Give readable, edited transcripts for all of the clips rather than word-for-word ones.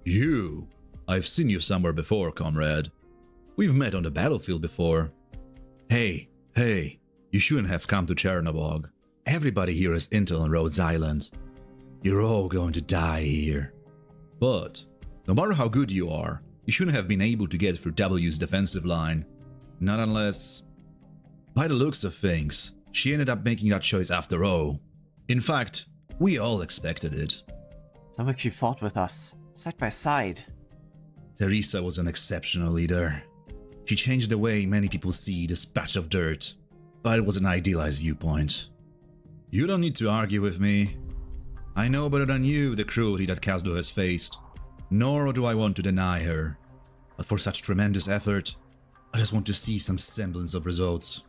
You? I've seen you somewhere before, comrade. We've met on the battlefield before. Hey, you shouldn't have come to Chernobog. Everybody here is intel on Rhodes Island. You're all going to die here. But, no matter how good you are, you shouldn't have been able to get through W's defensive line. Not unless... By the looks of things, she ended up making that choice after all. In fact, we all expected it. Some of you fought with us, side by side. Teresa was an exceptional leader. She changed the way many people see this patch of dirt, but it was an idealized viewpoint. You don't need to argue with me. I know better than you the cruelty that Khazdo has faced, nor do I want to deny her. But for such tremendous effort, I just want to see some semblance of results.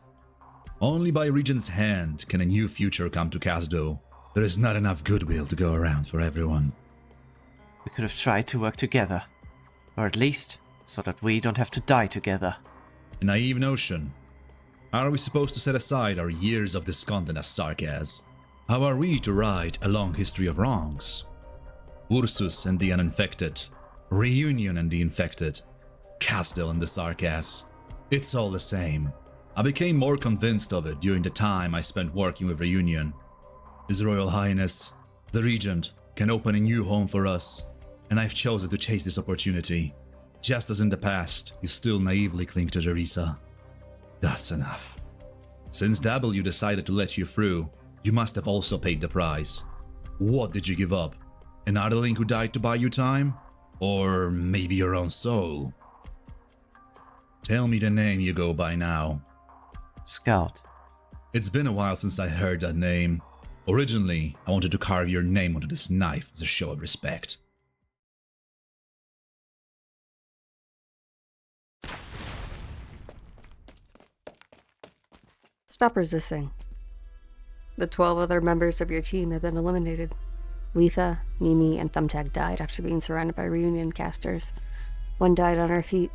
Only by Regent's hand can a new future come to Khazdo. There is not enough goodwill to go around for everyone. We could have tried to work together, or at least so that we don't have to die together. A naive notion. How are we supposed to set aside our years of discontent as Sarkaz? How are we to right a long history of wrongs? Ursus and the uninfected, Reunion and the infected, Khazdo and the Sarkaz. It's all the same. I became more convinced of it during the time I spent working with Reunion. His Royal Highness, the Regent, can open a new home for us, and I've chosen to chase this opportunity. Just as in the past, you still naively cling to Teresa. That's enough. Since W decided to let you through, you must have also paid the price. What did you give up? An Ardeling who died to buy you time? Or maybe your own soul? Tell me the name you go by now. Scout. It's been a while since I heard that name. Originally, I wanted to carve your name onto this knife as a show of respect. Stop resisting. The 12 other members of your team have been eliminated. Letha, Mimi, and Thumbtack died after being surrounded by Reunion casters. One died on her feet.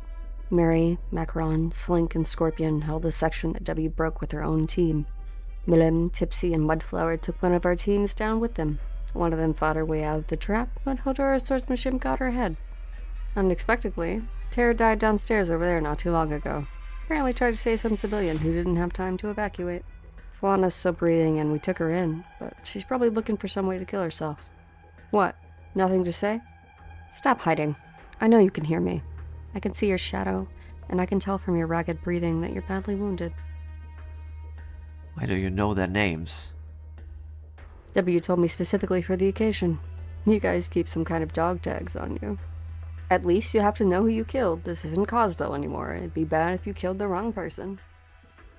Mary, Macaron, Slink, and Scorpion held the section that W broke with her own team. Milim, Tipsy, and Mudflower took one of our teams down with them. One of them fought her way out of the trap, but Hoederer's swordsmanship got her head. Unexpectedly, Tara died downstairs over there not too long ago. Apparently tried to save some civilian who didn't have time to evacuate. Solana's still breathing and we took her in, but she's probably looking for some way to kill herself. What? Nothing to say? Stop hiding. I know you can hear me. I can see your shadow, and I can tell from your ragged breathing that you're badly wounded. Why do you know their names? W told me specifically for the occasion. You guys keep some kind of dog tags on you. At least you have to know who you killed. This isn't Khazdo anymore. It'd be bad if you killed the wrong person.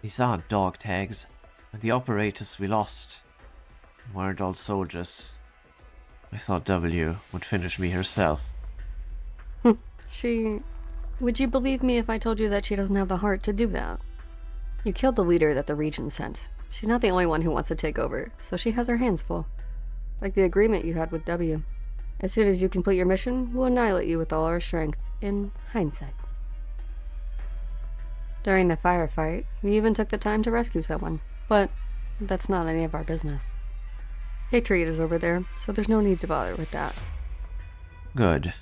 These aren't dog tags. And the operators we lost weren't all soldiers. I thought W would finish me herself. Would you believe me if I told you that she doesn't have the heart to do that? You killed the leader that the Regent sent. She's not the only one who wants to take over, so she has her hands full. Like the agreement you had with W. As soon as you complete your mission, we'll annihilate you with all our strength, in hindsight. During the firefight, we even took the time to rescue someone, but that's not any of our business. Patriot is over there, so there's no need to bother with that. Good.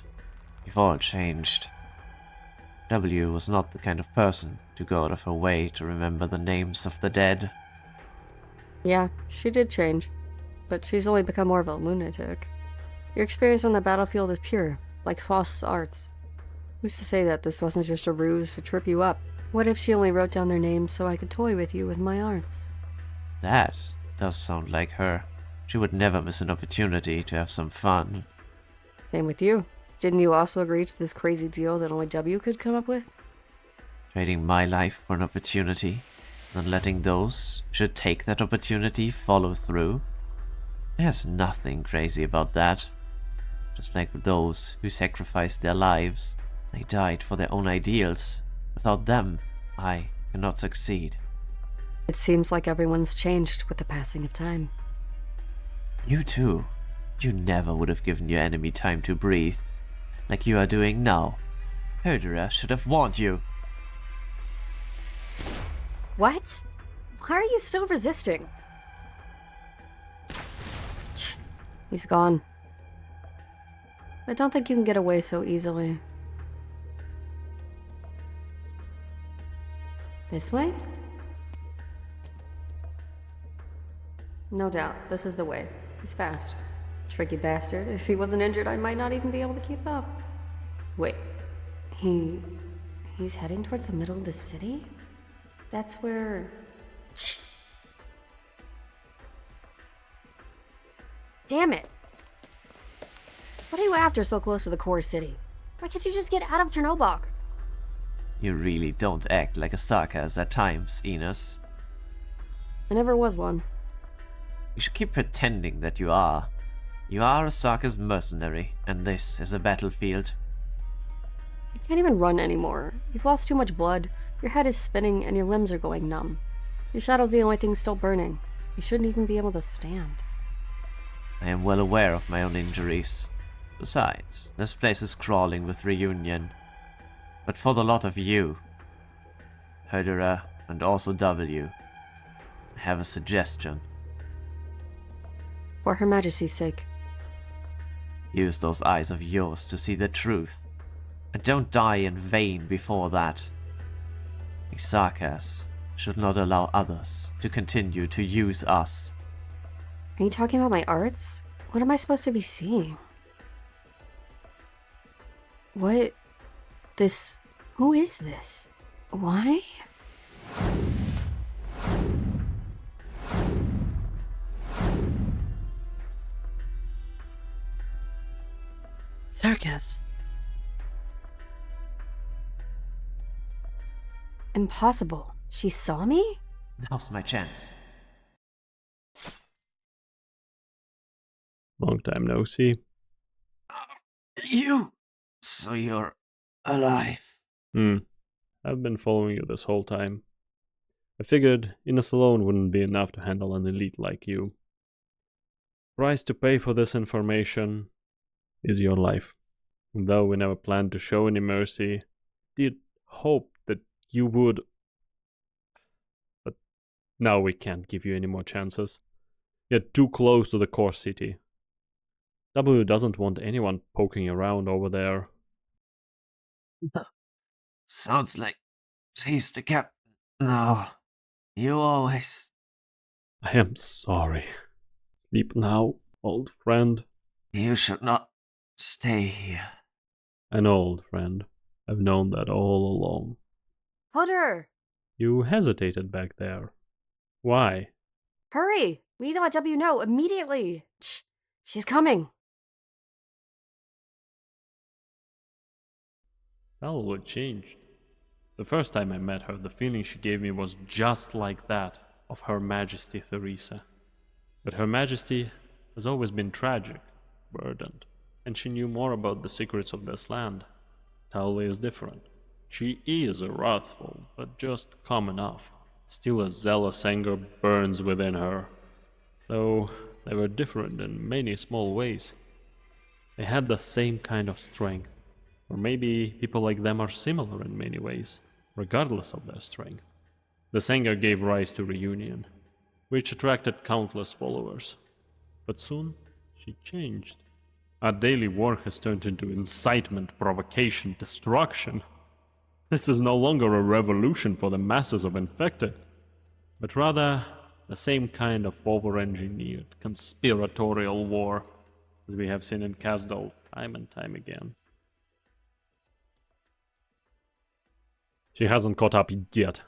You've all changed. W was not the kind of person to go out of her way to remember the names of the dead. Yeah, she did change, but she's only become more of a lunatic. Your experience on the battlefield is pure, like Faust's arts. Who's to say that this wasn't just a ruse to trip you up? What if she only wrote down their names so I could toy with you with my arts? That does sound like her. She would never miss an opportunity to have some fun. Same with you. Didn't you also agree to this crazy deal that only W could come up with? Trading my life for an opportunity, and letting those who should take that opportunity follow through? There's nothing crazy about that. Just like those who sacrificed their lives, they died for their own ideals. Without them, I cannot succeed. It seems like everyone's changed with the passing of time. You too. You never would have given your enemy time to breathe, like you are doing now. Hoederer should have warned you. What? Why are you still resisting? He's gone. I don't think you can get away so easily. This way? No doubt, this is the way. He's fast. Tricky bastard. If he wasn't injured, I might not even be able to keep up. Wait. He's heading towards the middle of the city? That's where... Damn it! What are you after so close to the core city? Why can't you just get out of Chernobog? You really don't act like a Sarkaz at times, Ines. I never was one. You should keep pretending that you are. You are a Sarkaz mercenary, and this is a battlefield. You can't even run anymore. You've lost too much blood, your head is spinning, and your limbs are going numb. Your shadow's the only thing still burning. You shouldn't even be able to stand. I am well aware of my own injuries. Besides, this place is crawling with reunion. But for the lot of you, Hoederer and also W, I have a suggestion. For Her Majesty's sake. Use those eyes of yours to see the truth. And don't die in vain before that. The Sarkaz should not allow others to continue to use us. Are you talking about my arts? What am I supposed to be seeing? What? This... Who is this? Why? Sarkaz. Impossible. She saw me? Now's my chance. Long time no see. You! So you're alive. I've been following you this whole time. I figured Ines alone wouldn't be enough to handle an elite like you. Price to pay for this information is your life. And though we never planned to show any mercy, did hope that you would. But now we can't give you any more chances. You're too close to the core city. W doesn't want anyone poking around over there. Sounds like she's the captain. No, you always... I am sorry. Sleep now, old friend. You should not stay here. An old friend. I've known that all along. Hoederer! You hesitated back there. Why? Hurry! We need to let W know immediately! Shh! She's coming! Talulah changed. The first time I met her, the feeling she gave me was just like that of Her Majesty Theresa. But Her Majesty has always been tragic, burdened, and she knew more about the secrets of this land. Talulah is different. She is wrathful, but just calm enough. Still a zealous anger burns within her. Though they were different in many small ways. They had the same kind of strength. Or maybe people like them are similar in many ways, regardless of their strength. This anger gave rise to reunion, which attracted countless followers. But soon, she changed. Our daily work has turned into incitement, provocation, destruction. This is no longer a revolution for the masses of infected, but rather the same kind of over-engineered, conspiratorial war that we have seen in Wiš'adel time and time again. She hasn't caught up yet.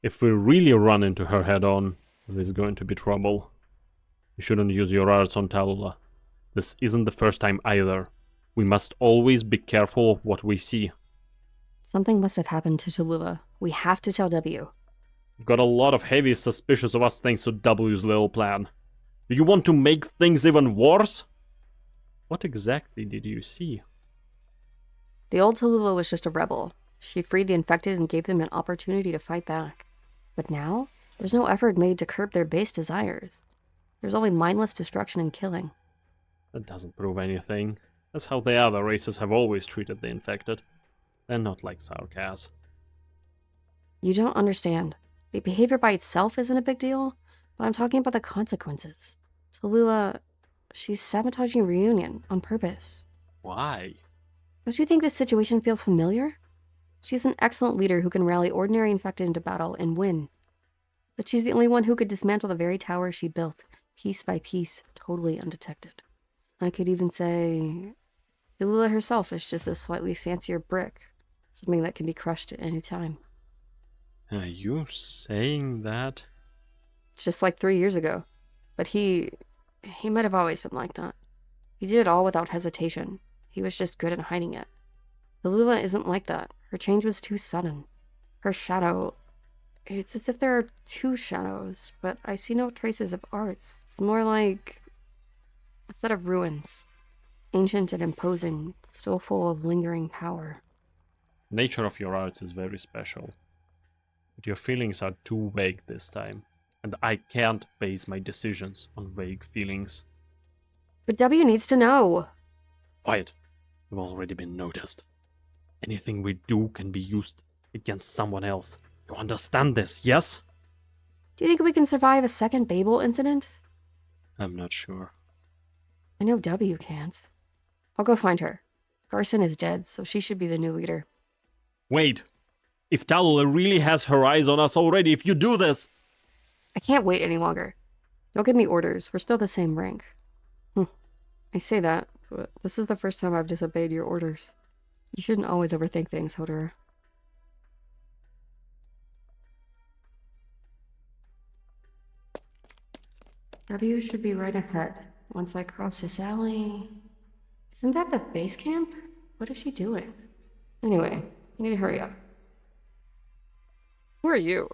If we really run into her head-on, there's going to be trouble. You shouldn't use your arts on Talulah. This isn't the first time either. We must always be careful of what we see. Something must have happened to Talulah. We have to tell W. We've got a lot of heavy suspicious of us thanks to W's little plan. Do you want to make things even worse? What exactly did you see? The old Talulah was just a rebel. She freed the infected and gave them an opportunity to fight back. But now, there's no effort made to curb their base desires. There's only mindless destruction and killing. That doesn't prove anything. That's how the other races have always treated the infected. They're not like Sarkaz. You don't understand. The behavior by itself isn't a big deal, but I'm talking about the consequences. Talulah, she's sabotaging reunion on purpose. Why? Don't you think this situation feels familiar? She's an excellent leader who can rally ordinary infected into battle and win. But she's the only one who could dismantle the very tower she built, piece by piece, totally undetected. I could even say Talulah herself is just a slightly fancier brick, something that can be crushed at any time. Are you saying that? It's just like 3 years ago. But he might have always been like that. He did it all without hesitation. He was just good at hiding it. Talulah isn't like that. Her change was too sudden. Her shadow... It's as if there are two shadows, but I see no traces of arts. It's more like a set of ruins. Ancient and imposing, still full of lingering power. Nature of your arts is very special. But your feelings are too vague this time. And I can't base my decisions on vague feelings. But W needs to know. Quiet. We've already been noticed. Anything we do can be used against someone else. You understand this, yes? Do you think we can survive a second Babel incident? I'm not sure. I know W can't. I'll go find her. Garson is dead, so she should be the new leader. Wait! If Talulah really has her eyes on us already, if you do this... I can't wait any longer. Don't give me orders. We're still the same rank. I say that, but this is the first time I've disobeyed your orders. You shouldn't always overthink things, Hoederer. W should be right ahead. Once I cross this alley... Isn't that the base camp? What is she doing? Anyway, I need to hurry up. Who are you?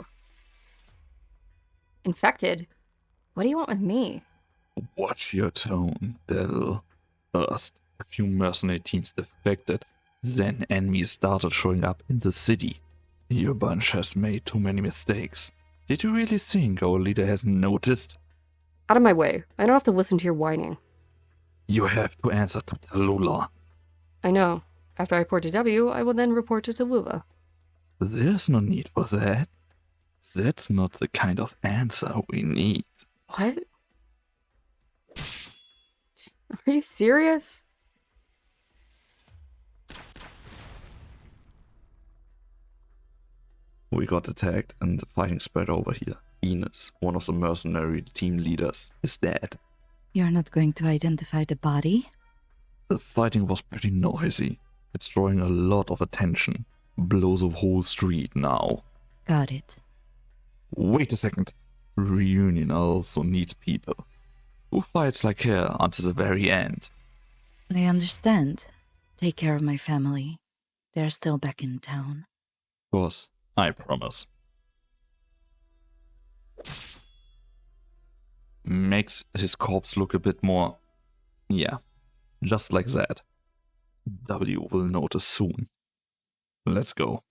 Infected? What do you want with me? Watch your tone, devil. First, a few mercenary teams defected, then enemies started showing up in the city. Your bunch has made too many mistakes. Did you really think our leader hasn't noticed? Out of my way. I don't have to listen to your whining. You have to answer to Talulah. I know. After I report to W, I will then report to Talulah. There's no need for that. That's not the kind of answer we need. What? Are you serious? We got attacked and the fighting spread over here. Ines, one of the mercenary team leaders, is dead. You're not going to identify the body? The fighting was pretty noisy. It's drawing a lot of attention. Blows the whole street now. Got it. Wait a second. Reunion also needs people. Who fights like her until the very end? I understand. Take care of my family. They're still back in town. Boss, I promise. Makes his corpse look a bit more... yeah, just like that. W will notice soon. Let's go.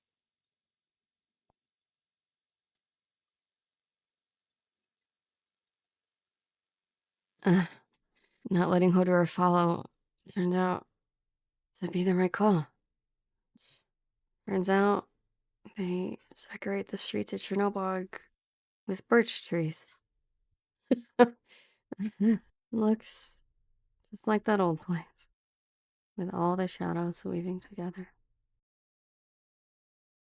Not letting Hoederer follow turned out to be the right call. Turns out they decorate the streets of Chernobyl with birch trees. Looks just like that old place, with all the shadows weaving together.